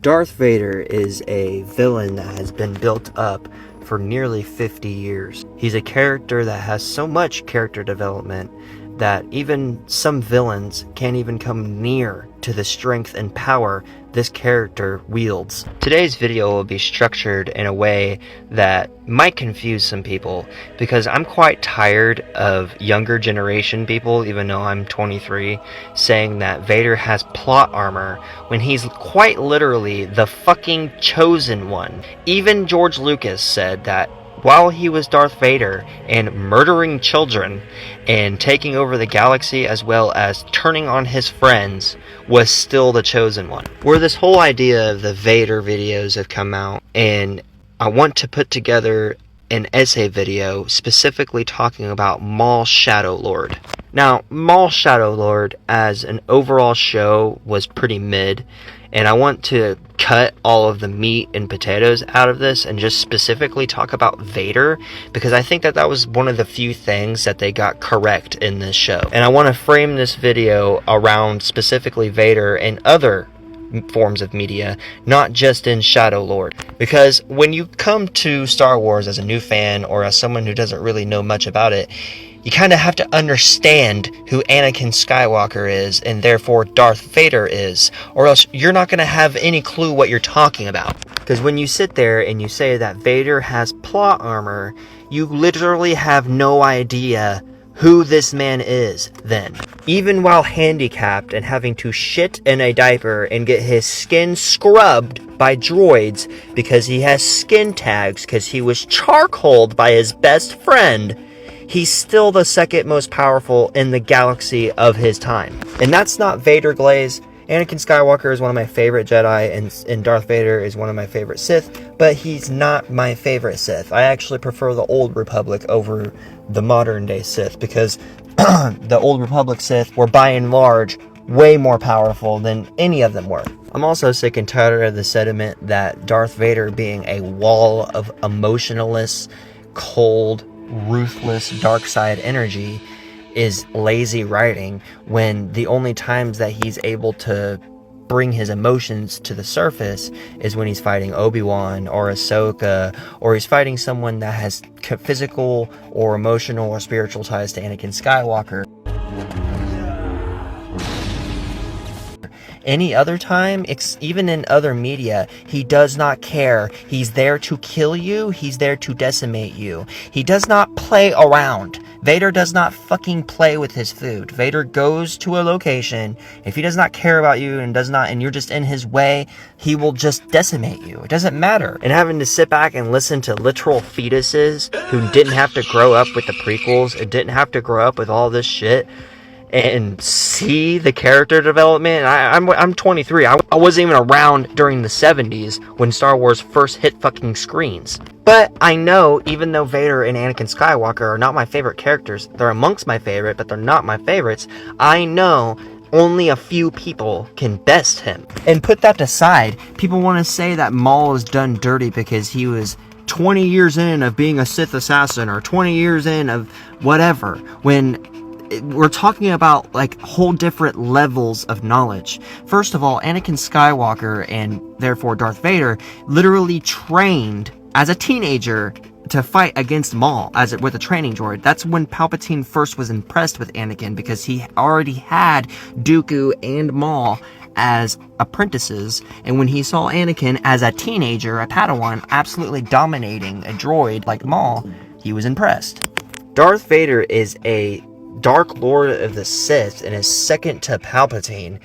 Darth Vader is a villain that has been built up for nearly 50 years. He's a character that has so much character development that even some villains can't even come near to the strength and power this character wields. Today's video will be structured in a way that might confuse some people, because I'm quite tired of younger generation people, even though I'm 23, saying that Vader has plot armor when he's quite literally the fucking chosen one. Even George Lucas said that while he was Darth Vader and murdering children and taking over the galaxy as well as turning on his friends, was still the chosen one. Where this whole idea of the Vader videos have come out, and I want to put together an essay video specifically talking about Maul Shadow Lord. Now, Maul Shadow Lord as an overall show was pretty mid, and I want to cut all of the meat and potatoes out of this and just specifically talk about Vader, because I think that was one of the few things that they got correct in this show. And I want to frame this video around specifically Vader and other forms of media, not just in Shadow Lord. Because when you come to Star Wars as a new fan or as someone who doesn't really know much about it, you kind of have to understand who Anakin Skywalker is and therefore Darth Vader is, or else you're not going to have any clue what you're talking about. Because when you sit there and you say that Vader has plot armor, you literally have no idea who this man is then. Even while handicapped and having to shit in a diaper and get his skin scrubbed by droids because he has skin tags because he was charcoaled by his best friend, he's still the second most powerful in the galaxy of his time. And that's not Vader glaze. Anakin Skywalker is one of my favorite Jedi, and Darth Vader is one of my favorite Sith, but he's not my favorite Sith. I actually prefer the Old Republic over the modern day Sith, because the Old Republic Sith were by and large way more powerful than any of them were. I'm also sick and tired of the sentiment that Darth Vader being a wall of emotionless, cold, ruthless dark side energy is lazy writing, when the only times that he's able to bring his emotions to the surface is when he's fighting Obi-Wan or Ahsoka, or he's fighting someone that has physical or emotional or spiritual ties to Anakin Skywalker. Any other time, even in other media, he does not care. He's there to kill you. He's there to decimate you. He does not play around. Vader does not fucking play with his food. Vader goes to a location. If he does not care about you and you're just in his way, he will just decimate you. It doesn't matter. And having to sit back and listen to literal fetuses who didn't have to grow up with the prequels and didn't have to grow up with all this shit and see the character development. I'm 23. I wasn't even around during the 70s when Star Wars first hit fucking screens. But I know, even though Vader and Anakin Skywalker are not my favorite characters, they're amongst my favorite, but they're not my favorites, I know only a few people can best him. And put that aside, people want to say that Maul is done dirty because he was 20 years in of being a Sith assassin, or 20 years in of whatever, when we're talking about like whole different levels of knowledge. First of all, Anakin Skywalker and therefore Darth Vader literally trained as a teenager to fight against Maul with a training droid. That's when Palpatine first was impressed with Anakin, because he already had Dooku and Maul as apprentices, and when he saw Anakin as a teenager, a Padawan, absolutely dominating a droid like Maul, he was impressed. Darth Vader is a Dark Lord of the Sith and is second to Palpatine.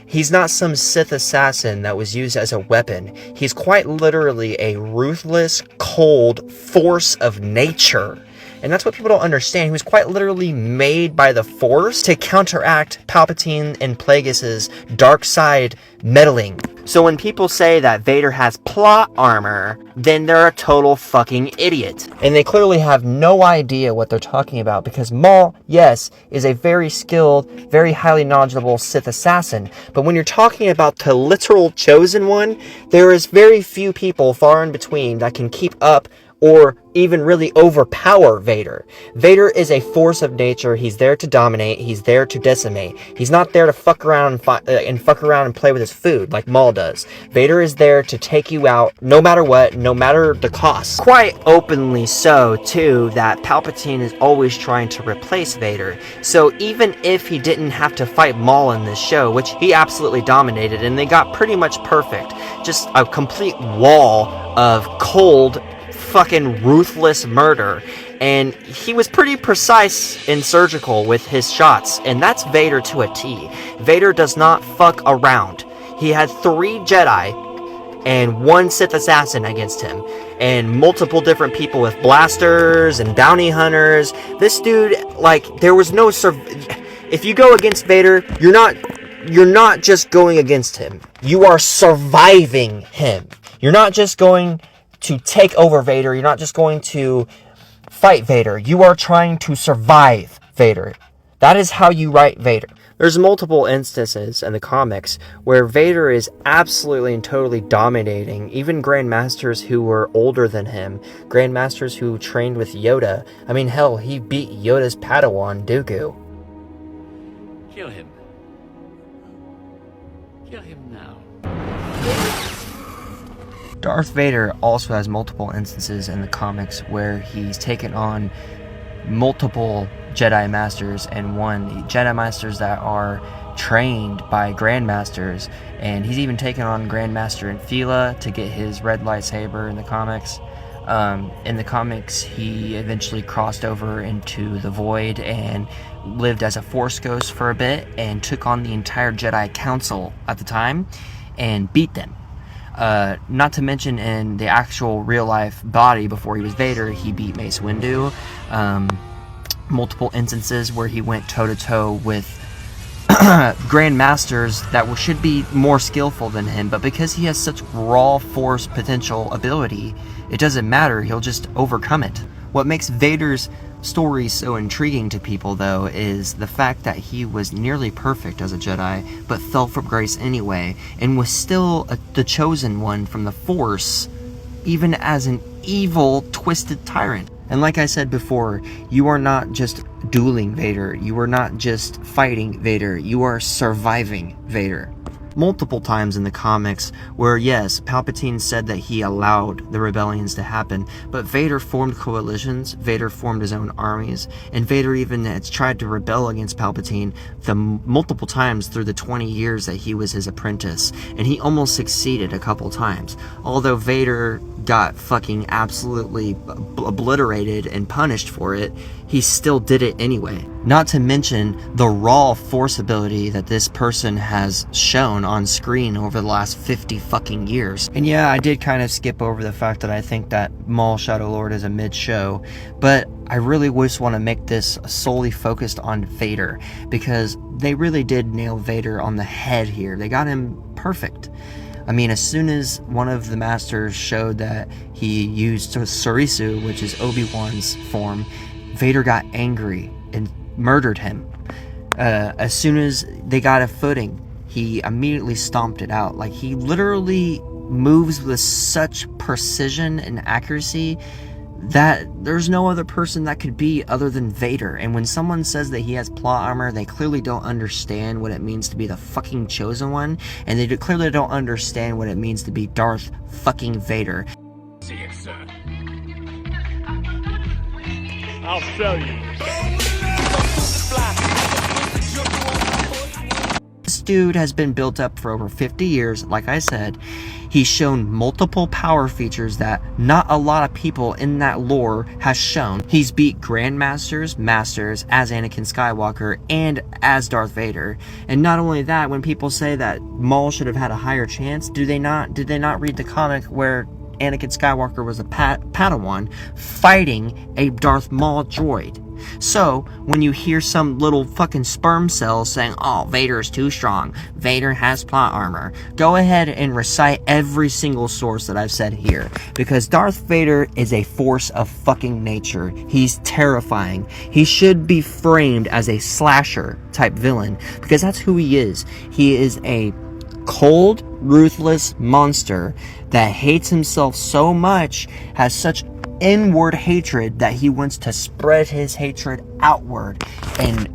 He's not some Sith assassin that was used as a weapon. He's quite literally a ruthless, cold force of nature. And that's what people don't understand. He was quite literally made by the Force to counteract Palpatine and Plagueis' dark side meddling. So when people say that Vader has plot armor, then they're a total fucking idiot. And they clearly have no idea what they're talking about, because Maul, yes, is a very skilled, very highly knowledgeable Sith assassin. But when you're talking about the literal chosen one, there is very few people far in between that can keep up or even really overpower Vader. Vader is a force of nature. He's there to dominate. He's there to decimate. He's not there to fuck around and play with his food like Maul does. Vader is there to take you out no matter what, no matter the cost. Quite openly so, too, that Palpatine is always trying to replace Vader. So even if he didn't have to fight Maul in this show, which he absolutely dominated, and they got pretty much perfect, just a complete wall of cold, fucking ruthless murder, and he was pretty precise and surgical with his shots, and that's Vader to a T. Vader does not fuck around. He had 3 Jedi and 1 Sith assassin against him, and multiple different people with blasters and bounty hunters. This dude, like, there was no if you go against Vader, you're not just going against him. You are surviving him. You're not just going to take over Vader. You're not just going to fight Vader. You are trying to survive Vader. That is how you write Vader. There's multiple instances in the comics where Vader is absolutely and totally dominating even Grandmasters who were older than him, Grandmasters who trained with Yoda. I mean, hell, he beat Yoda's Padawan, Dooku. Kill him. Kill him now. Darth Vader also has multiple instances in the comics where he's taken on multiple Jedi Masters and won Jedi Masters that are trained by Grandmasters, and he's even taken on Grandmaster Infila to get his red lightsaber in the comics. In the comics, he eventually crossed over into the Void and lived as a Force Ghost for a bit and took on the entire Jedi Council at the time and beat them. Not to mention in the actual real-life body before he was Vader, he beat Mace Windu. Multiple instances where he went toe-to-toe with Grandmasters that should be more skillful than him, but because he has such raw force potential ability, it doesn't matter, he'll just overcome it. What makes Vader's story so intriguing to people, though, is the fact that he was nearly perfect as a Jedi, but fell from grace anyway, and was still the chosen one from the Force, even as an evil, twisted tyrant. And like I said before, you are not just dueling Vader, you are not just fighting Vader, you are surviving Vader. Multiple times in the comics where, yes, Palpatine said that he allowed the rebellions to happen, but Vader formed coalitions, Vader formed his own armies, and Vader even has tried to rebel against Palpatine multiple times through the 20 years that he was his apprentice, and he almost succeeded a couple times. Although Vader got fucking absolutely obliterated and punished for it, he still did it anyway. Not to mention the raw force ability that this person has shown on screen over the last 50 fucking years. And yeah, I did kind of skip over the fact that I think that Maul Shadow Lord is a mid-show, but I really just want to make this solely focused on Vader, because they really did nail Vader on the head here. They got him perfect. I mean, as soon as one of the masters showed that he used Surisu, which is Obi-Wan's form, Vader got angry and murdered him. As soon as they got a footing, he immediately stomped it out. Like, he literally moves with such precision and accuracy that there's no other person that could be other than Vader. And when someone says that he has plot armor, they clearly don't understand what it means to be the fucking chosen one, and they clearly don't understand what it means to be Darth fucking Vader. See you, sir. I'll show you. This dude has been built up for over 50 years, like I said. He's shown multiple power features that not a lot of people in that lore has shown. He's beat Grandmasters, Masters as Anakin Skywalker, and as Darth Vader. And not only that, when people say that Maul should have had a higher chance, did they not read the comic where Anakin Skywalker was a Padawan fighting a Darth Maul droid? So, when you hear some little fucking sperm cell saying, oh, Vader is too strong, Vader has plot armor, go ahead and recite every single source that I've said here, because Darth Vader is a force of fucking nature. He's terrifying. He should be framed as a slasher type villain, because that's who he is. He is a cold, ruthless monster that hates himself so much, has such inward hatred that he wants to spread his hatred outward and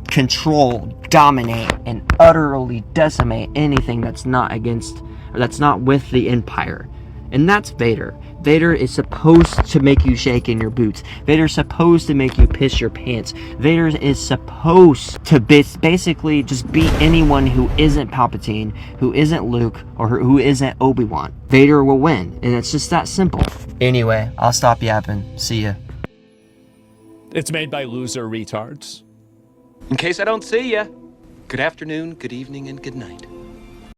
control, dominate, and utterly decimate anything that's not against, or that's not with the Empire. And that's Vader. Vader is supposed to make you shake in your boots. Vader's supposed to make you piss your pants. Vader is supposed to basically just beat anyone who isn't Palpatine, who isn't Luke, or who isn't Obi-Wan. Vader will win, and it's just that simple. Anyway, I'll stop yapping. See ya. It's made by loser retards. In case I don't see ya, good afternoon, good evening, and good night.